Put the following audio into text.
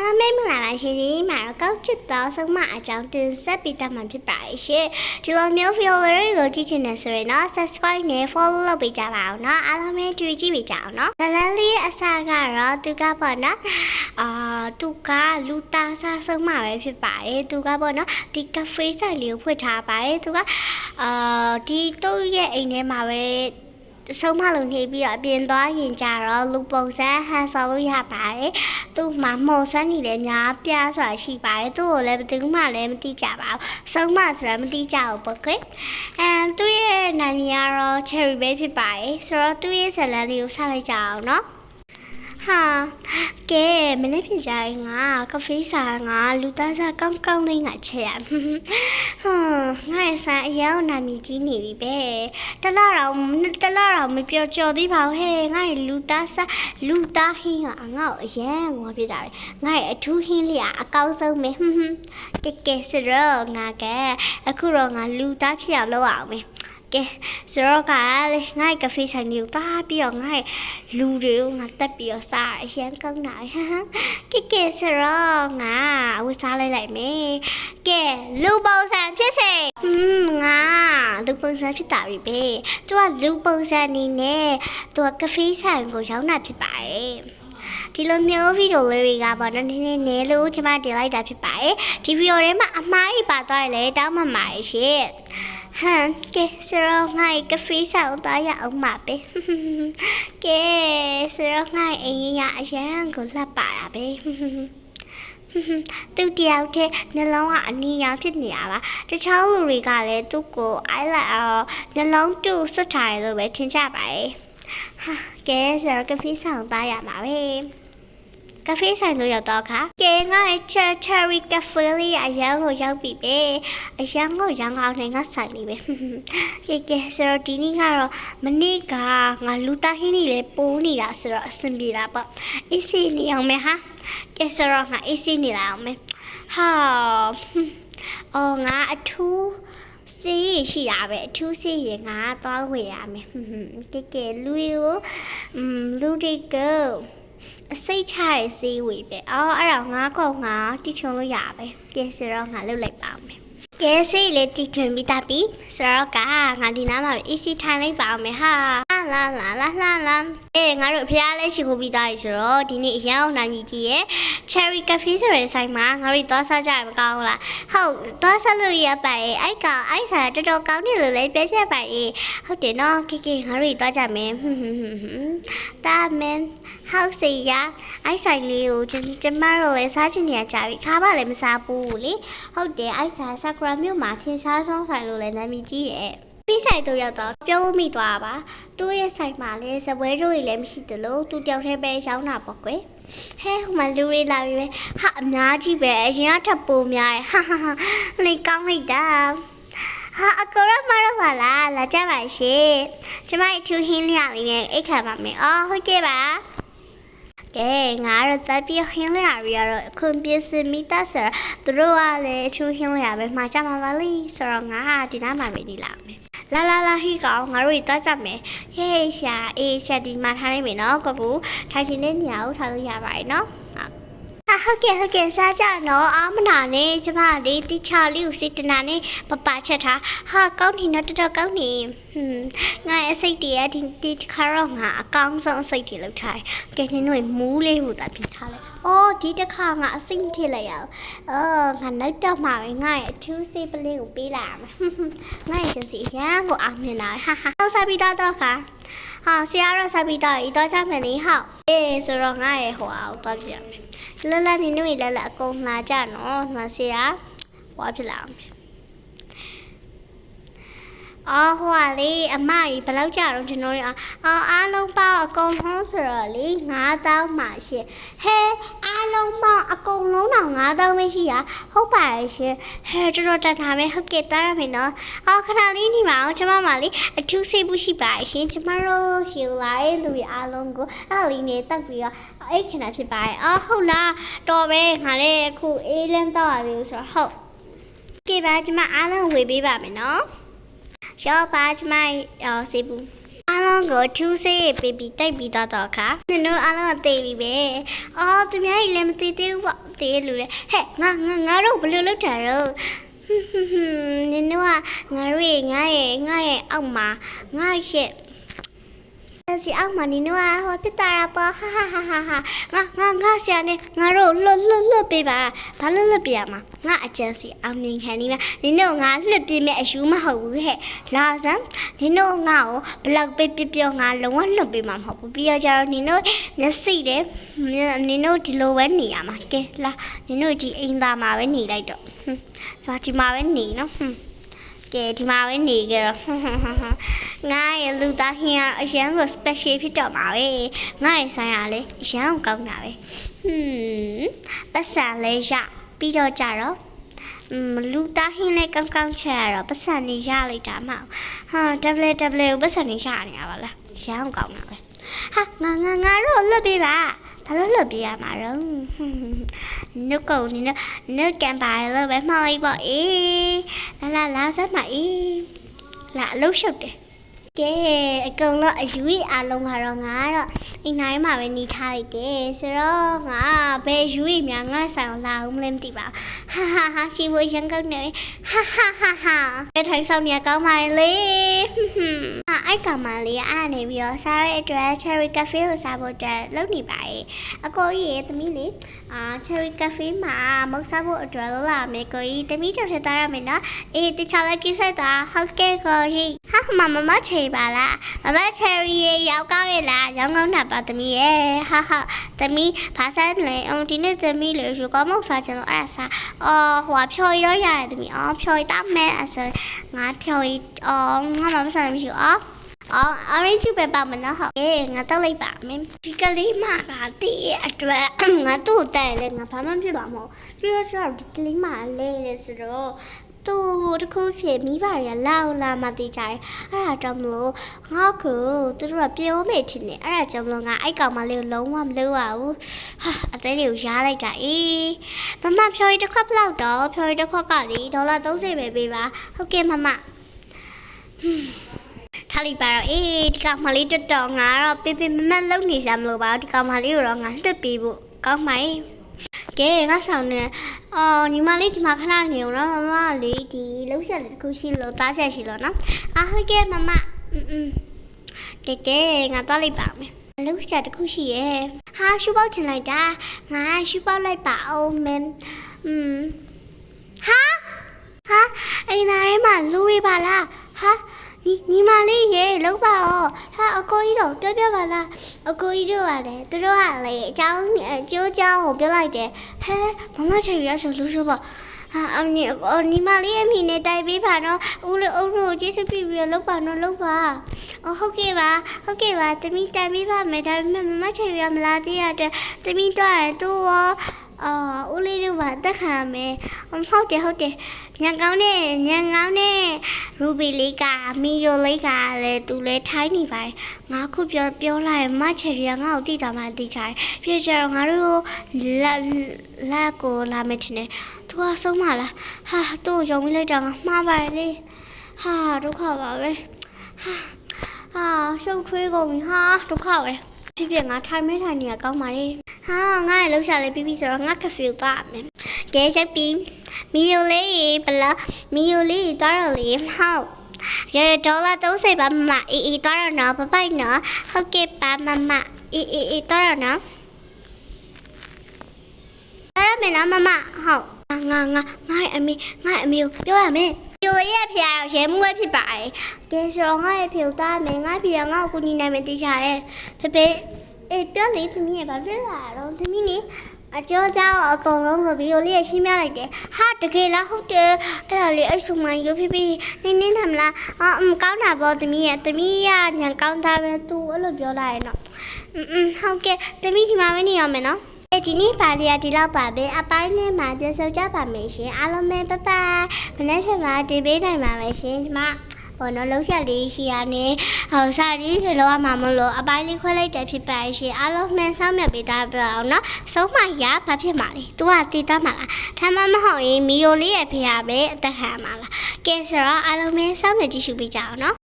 အားမင်္ဂလာပါရှင်ဒီမှာကောက်ချစ်သောဆုံးမအကြောင်းတင်ဆက်ပေးတတ်မှာဖြစ်ပါတယ်ရှင်ဒီလိုမျိုး video တွေကိုကြည့်ချင်တယ်ဆိုရင်တော့ subscribe နဲ့ follow လုပ်ပေးကြပါအောင်เนาะအားလုံးပဲတွေ့ကြည့်ပေးကြအောင်เนาะဇလန်းလေးအစားကတော့သူကပေါ့နော်သူကလူသားစားဆုံးမပဲဖြစ်ပါတယ်သူကပေါ့နော်ဒီ cafe ဆိုင်လေးကိုဖွင့်ထားပါတယ်သူကဒီတော့ရဲ့အိမ်ထဲမှာပဲဆုံးမလုံးနေပြီးတော့ပြင်သွားရင်ကြတော့လူပုံစံဟန်ဆောင်လို့ရပါတယ်။သူ့မှာမော်ဆန်းနေတယ်များပြားစွာရှိပါတယ်။သူ့ကိုလည်းဘယ်သူမှလည်းမသိကြပါဘူး။ဆုံးမဆိုတာမသိကြဘူးပေါ့ကွ။သူ့ရဲ့နာမည်ကတော့ Cherry ပဲဖြစ်ပါတယ်။ဆိုတော့သူ့ရဲ့ဇာတ်လမ်းလေးကိုဆက်လိုက်ကြအောင်နော်။ဟာကဲမနေ့ဖြစ်ကြရင်ငါကဖေးစာငါလူသားစားကောင်းကောင်းလေးငါချက်ရငါရဲ့ဆိုင်အယောင်နာမည်ကြီးနေပြီပဲတလားတော့မပြောကြော်သေးပါဘူးဟဲ့ငါရဲ့လူသားဟင်းကငါ့ကိုအရန်ငေါ်ပြတာပဲငါရဲ့အထူးဟင်းလေးကအကောင်းဆုံးပဲကဲဆိုတော့ငါကအခုတော့ငါလူသားဖြစ်အောင်လုပ်အောင်မယ်ကဲဆိုတော့ကလေငါ့ကဖေးဆိုင်ကိုတားပြီးတော့ငါ့လူတွေကိုငါတက်ပြီးတော့စားအရန်ကောင်းတာကဲဆိုတော့ငါဝတ်စားလိုက်မယ်ကဲလူပုံစံဖြစ်စေငါလူပုံစံဖြစ်တာပြီပဲသူကလူပုံစံနေနဲ့သူကကဖေးဆိုင်ကိုရောက်တာဖြစ်ပါတယ်ဒီလိုမျိုးဗီဒီယိုလေးတွေကပေါ့နော်နည်းနည်းလို့ကျွန်မတင်လိုက်တာဖြစ်ပါတယ်ဒီဗီဒီယိုထဲမှာအမှားကြီးပါသွားတယ်လေတောင်းမှမှာရှင့်ကဲဆိုတော့ငါ့ကဖေးဆောင်သွားရအောင်ပါပဲကဲဆိုတော့ငါ့အိမ်ရအရန်ကိုလှပ်ပါတာပဲသူတယောက်တည်းနှလုံးကအနီရောင်ဖြစ်နေရပါတခြားလူတွေကလည်းသူ့ကိုအိုက်လိုက်နှလုံးတူဆွတ်ထားတယ်လို့ပဲထင်ကြပါတယ်ကဲဆိုတော့ကဖေးဆောင်သွားရမှာပဲကဖေးဆိုင်လို့ရောက်တော့ခါကဲငါ့ Cherry Cafe လေးအရန်ကိုရောက်ပြီပဲအရန်ကိုရန်အောင်နေငါဆိုင်နေပဲကဲဆိုတော့ဒီနေ့ကတော့မနေ့ကငါလူသားဟင်းလေးလည်းပိုးနေတာဆိုတော့အဆင်ပြေတာပေါ့အေးစီနေအောင်မယ်ဟာကဲဆိုတော့ငါအေးစီနေလာအောင်မယ်ငါအထူးစီးရှိတာပဲအထူးစီးရင်ငါသွားဝယ်ရမယ်ကဲလူတွေကိုအစိတ်ချရစေးဝေးပဲအဲ့တော့ငါကောင်ငါတီချုံလို့ရပဲကဲဆိုတော့ငါလုပ်လိုက်ပါမယ်ကဲစိတ်လေးတီထွင်ပြီးသားပြီဆိုတော့ကငါဒီနားမှာ easy ထိုင်လိုက်ပါမယ်ဟာလာငါတို့ဖျားလဲရှိခိုးပြီးသားပြီဆိုတော့ဒီနေ့အရောင်းနာမည်ကြီးရဲ့ Cherry Cafe ဆိုတဲ့ဆိုင်မှာငါတို့သွားစားကြရမကောင်းလားဟုတ်သွားစားလို့ရပါရဲ့အဲ့ဆိုင်တော်တော်ကောင်းတယ်လို့လည်းပြောချက်ပါရဲ့ဟုတ်တယ်နော်ကဲငါတို့သွားကြမယ်တာမင်ဟောက်စီရအဲ့ဆိုင်လေးကိုကျမတို့လည်းစားချင်နေကြပြီခါပါလည်းမစားဘူးလေဟုတ်တယ်အဲ့ဆိုင်ဆာကရာမြို့မှာထင်ရှားဆုံးဆိုင်လို့လည်းနာမည်ကြီးရဲ့ပြီးဆိုင်တို့ရောက်တော့ပြောမိသွားပါသူ့ရဲ့ဆိုင်မှာလည်းစပွဲတို့ကြီးလည်းမရှိသလိုသူတယောက်တည်းပဲရောင်းတာပေါ့ကွယ်ဟဲဟိုမှာလူတွေလာပြီပဲဟာအများကြီးပဲအရင်ကထပ်ပိုများရဲ့နေကောင်းလိုက်တာအကောရမရပါလားလာကြပါရှင်ကျမအထူးဟင်းလျာလေးနဲ့အိတ်ခါပါမယ်ဟုတ်ကဲ့ပါကဲငါတို့တက်ပြီးဟင်းလျာတွေကတော့အခုပြည့်စုံမိသားဆိုတော့သူတို့ကလည်းအထူးဟင်းလျာပဲမှာကြမှာပါလိမ့်ဆိုတော့ငါဒီနားမှာပဲနေလာမယ်လာဟိကောင်ငါတို့သွားကြမယ်ဟေးရှာဒီမှာထားလိုက်မယ်နော်ကိုကူထိုင်ချင်တဲ့နေရာကိုထားလို့ရပါတယ်နော်ဟုတ်ကဲ့စားကြနော်မနာနဲ့ကျမလေးတိချလေးကိုစိတ်တနာနဲ့ပပချက်ထားကောင်းနေတော့တော်တော်ကောင်းနေငါအစိတ်တည်းဒီခါတော့ငါအကောင်းဆုံးအစိတ်တွေလောက်ထားကဲနင်တို့မူးလေးဟိုတာပြင်ထားလိုက်ဒီတစ်ခါငါအစိတ်ထည့်လိုက်ရအောင်ငါနောက်တော့မှာပဲငါရဲ့အထူးစိတ်ပလေးကိုပေးလိုက်ရမယ်ငါရဲ့စီရန်ကိုအောင်မြင်တာတော့စားပြီးတော့ခါဆရာတော့စားပြီးတော့ဤတော့ကြမယ်လေဟုတ်ဆိုတော့ငါရဲ့ဟိုအောင်တော့ပြရမယ်လာနေနေလာအကုန်လာကြနော်ငါဆရာဟွာဖြစ်လာမယ်ဟိုကလေအမကြီးဘယ်လောက်ကြတော့ကျွန်တော်အားလုံးပေါင်းအကုန်လုံးဆိုတော့လေ9000ပါရှင်ဟဲအားလုံးပေါင်းအကုန်လုံးတော့9000ပဲရှိတာဟုတ်ပါရဲ့ရှင်တော်တော်တန်တာပဲဟုတ်ကဲ့တားရမယ်နော်ခဏလေးနေပါအောင်ကျမမလေးအထူးစိတ်ဘူးရှိပါရဲ့ရှင်ကျမတို့ရှင်လာရဲ့လူတွေအားလုံးကိုအဲ့လေးနဲ့တက်ပြီးတော့အိတ်ခဏဖြစ်ပါရဲ့ဟုတ်လားတော်ပဲငါလည်းအခုအေးလန်းတော့ရပြီဆိုတော့ဟုတ်ကဲ့ပါကျမအားလုံးဝေပေးပါမယ်နော်ရောပါကျမစေဘူး အားလုံးကိုထူးဆေးပေးပြီးတိုက်ပြီးတော့ခါနင်တို့အားလုံးအသေးပြီပဲအော်သူများကြီးလည်းမသေးသေးဘူးပေါ့တေးလူလေဟဲ့ငါတို့ဘယ်လိုလုပ်တာတော့နင်တို့ကငါရဲ့အောက်မှာငါရဲ့စီအောက်မှာနင်တို့ကဟောပြတာရပါဟာငါဆရာနဲ့ငါတို့လွတ်ပေးပါဘာလို့လွတ်ပြရမှာငါအကျန်းစီအောင်မြင်ခံနေမှာနင်တို့ငါလွတ်ပြမဲ့အယူမဟုတ်ဘူးဟဲ့လာစမ်းနင်တို့ငါ့ကိုဘလောက်ပဲပြောငါလုံးဝလွတ်ပေးမှာမဟုတ်ဘူးပြီးတော့ကျတော့နင်တို့မျက်စိတယ်နင်တို့ဒီလိုပဲနေရမှာကဲလာနင်တို့ဒီအိမ်သားမှာပဲနေလိုက်တော့ဒီမှာပဲနေနော်ကဲဒီမှာပဲနေကြတော့ငါရဲ့လူသားဟင်းကအရန်ကို special ဖြစ်တော့မှာပဲငါရဲ့ဆိုင်ရလေအရန်ကိုကောင်းတာပဲပတ်စံလေးရပြီးတော့ကြတော့လူသားဟင်းနဲ့ကောင်းချက်ရတော့ပတ်စံနေရလိုက်တာမဟုတ်ဟာ double ပတ်စံနေရနေရပါလားရန်ကိုကောင်းတာပဲဟာငါတို့လွတ်ပေးပါဘာလို့လွတ်ပေးရမှာတော့နုကုန်းနုကန်ပါလို့ပဲမှောက်လိုက်ပေါ့အေးလာစမ်းပါအေးလာအလုပ်ရှုပ်တယ်ကဲအကုန်လုံးအယူအားလုံးကတော့ငါတော့အိမ်တိုင်းမှာပဲနေထားလိုက်တယ်ဆိုတော့ငါဘယ်ယူများငါဆောင်လာဦးမလဲမသိပါဟာရှိဖို့ရန်ကောင်းနေဟာအဲ့ထိုင်ဆောင်နေကောင်းပါလေအဲ့ကောင်မလေးအားနေပြီးတော့စားရတဲ့အတွက် cherry cafe ကိုစားဖို့အတွက်လုပ်နေပါရဲ့အကိုကြီးရဲ့သမီးလေးcherry cafe မှာမုတ်စားဖို့အတွက်လုပ်လာမယ်ကိုကြီးသမီးတို့ထည့်ထားရမယ်နော်အေးတခြားလည်းကိစ္စတာဟုတ်ကဲ့ကိုကြီးဟာမချေပါလားမမ cherry ရေရောက်ကောင်းရဲ့လားရောင်းကောင်းတာပါသမီးရဲ့ဟာသမီးဘာစားမလဲဒီနေ့သမီးလေးယူကောမုတ်စားချင်လို့အဲ့ဒါဟိုဖြော်ရတော့ရတယ်သမီးဖြော်ရတတ်မယ်အဲ့ဆိုငါဖြော်ရငါမစားမရှိဘူးorange ပဲပါမနော်ဟုတ်ငါတောက်လိုက်ပါမယ်ဒီကလေးမပါတည့်ရဲ့အတွက်ငါတို့တိုင်လဲငါဘာမှဖြစ်ပါမဟုတ်ပြီးတော့ဒီကလေးမလေးလေဆိုတော့သူတခုဖြစ်မိပါရလာမတိကြတယ်အဲ့ဒါကြောင့်မလို့ငါ့ကိုသူတို့ကပြောမိချင်တယ်အဲ့ဒါကြောင့်မလို့ငါအဲ့ကောင်မလေးကိုလုံးဝမလုပ်ရဘူးဟာအသေးလေးကိုရားလိုက်တာအေးမမဖြော်ရတစ်ခွက်ဘလောက်တော့ဖြော်ရတစ်ခွက်ကလေ$30ပဲပေးပါဟုတ်ကဲ့မမထားလိုက်ပါတော့အေးဒီကောင်မလေးတော်ငါတော့ပြမလုံနေစမ်းမလို့ပါဒီကောင်မလေးကိုတော့ငါလွတ်ပေးဖို့ကောင်းပါရဲ့ကဲငါဆောင်နေညီမလေးဒီမှာခဏနေအောင်နော်မမလေးဒီလှုပ်ရှားလေးတစ်ခုရှိလို့တားဆက်ရှိလို့နော်ဟုတ်ကဲ့မမကဲငါသွားလိုက်ပါမယ်လှုပ်ရှားတစ်ခုရှိရဲ့ဟာရှူပေါက်ချင်လိုက်တာငါရှူပေါက်လိုက်ပါအောင်မင်းဟာအိမ်သားထဲမှာလူတွေပါလားဟာညီမလေးရေလောက်ပါဦးဟာအကိုကြီးတော့ပြောပါလားအကိုကြီးတို့ကလည်းသူတို့ကလည်းအကျိုးကြောင်းကိုပြောလိုက်တယ်ဟဲမမချေရဆိုလို့ဆိုပါညီမလေးအမိနဲ့တိုင်ပေးပါတော့ဦးလေးအုပ်တို့ကျေးဇူးပြုပြီးလောက်ပါနော်လောက်ပါဟုတ်ကဲ့ပါတမီးတိုင်ပေးပါမယ်ဒါပေမဲ့မမချေရမလားသေးရတဲ့တမီးတော့သူရောဦးလေးတို့ပါတက်ခံမယ်ဟုတ်တယ်ညံကောင်းနဲ့ရူဘီလေးကမီယိုလေးကလည်းသူလည်းထိုင်းနေပါတယ်ငါခုပြောလိုက်မချယ်ရီငါ့ကိုတိတာမှတိချာပြေကြတော့ငါတို့လက်ကိုလာမယ်ထင်တယ်သူကဆုံးမလားဟာသူ့ရုံလိုက်တာငါမှားပါလေဟာဒုက္ခပါပဲဟာရှုပ်ထွေးကုန်ပြီဟာဒုက္ခပဲဖြစ်ငါထိုင်နေရကောင်းပါလေဟာငါလည်းလှုပ်ရှားလေးပြီးဆိုတော့ငါကဖီသွားမယ်ကဲချက်ပြီးမီယိုလေးဘလားမီယိုလေးသွားတော့လေဟုတ်ရေ$30ပါမမအေးသွားတော့နော်ပိုက်နော်ဟုတ်ကဲ့ပါမမအေးသွားတော့နော်သွားရမယ်နော်မမဟုတ်ငါအမေကိုပြောရမယ်ပြိုရဲ့ဖျားရဲမှုပဲဖြစ်ပါတယ်ကဲဆိုတော့ငါရဲ့ဖြူသားမယ်ငါဖျားငါ့ကိုကူညီနိုင်မယ်တိကျရဲ့ဖေပြောလေသမီးရဲ့ဘာဖြစ်လာတော့သမီးနေအကျော်ကြောင်အကုန်လုံးဗီဒီယိုလေးရှင်းပြလိုက်တယ်ဟာတကယ်လားဟုတ်တယ်အဲ့ဒါလေးအဆုံမှရုပ်ဖိနင်းထမလားကောင်းတာပေါ့သမီးရညံကောင်းတာပဲသူအဲ့လိုပြောလိုက်ရင်တော့ဟုတ်ကဲ့သမီးဒီမှာပဲနေရမယ်နော်ဒီနေ့ပါလေးဒီလောက်ပါပဲအပိုင်းနဲ့မှပြန်ဆုံကြပါမယ်ရှင်အားလုံးပဲဘိုင်မနေ့ကမှတင်ပေးနိုင်ပါမယ်ရှင်ဒီမှာဘောနော်လှုပ်ရှားလေးရှိရနေဟောစာရီတွေလောက်မှမလို့အပိုင်းလေးခွဲလိုက်တယ်ဖြစ်ပါရှင်အားလုံးမှန်ဆောင်မြတ်ပေးသားပြအောင်နော်ဆုံးမရဘာဖြစ်မှာလဲ तू ကတည်သားမှာလားဒါမှမဟုတ်ရင်မီယိုလေးရဲ့ဖေးရပဲအသက်ခံမှာလားကဲဆိုတော့အားလုံးမှန်ဆောင်မြတ်ကြည့်ရှုပေးကြအောင်နော်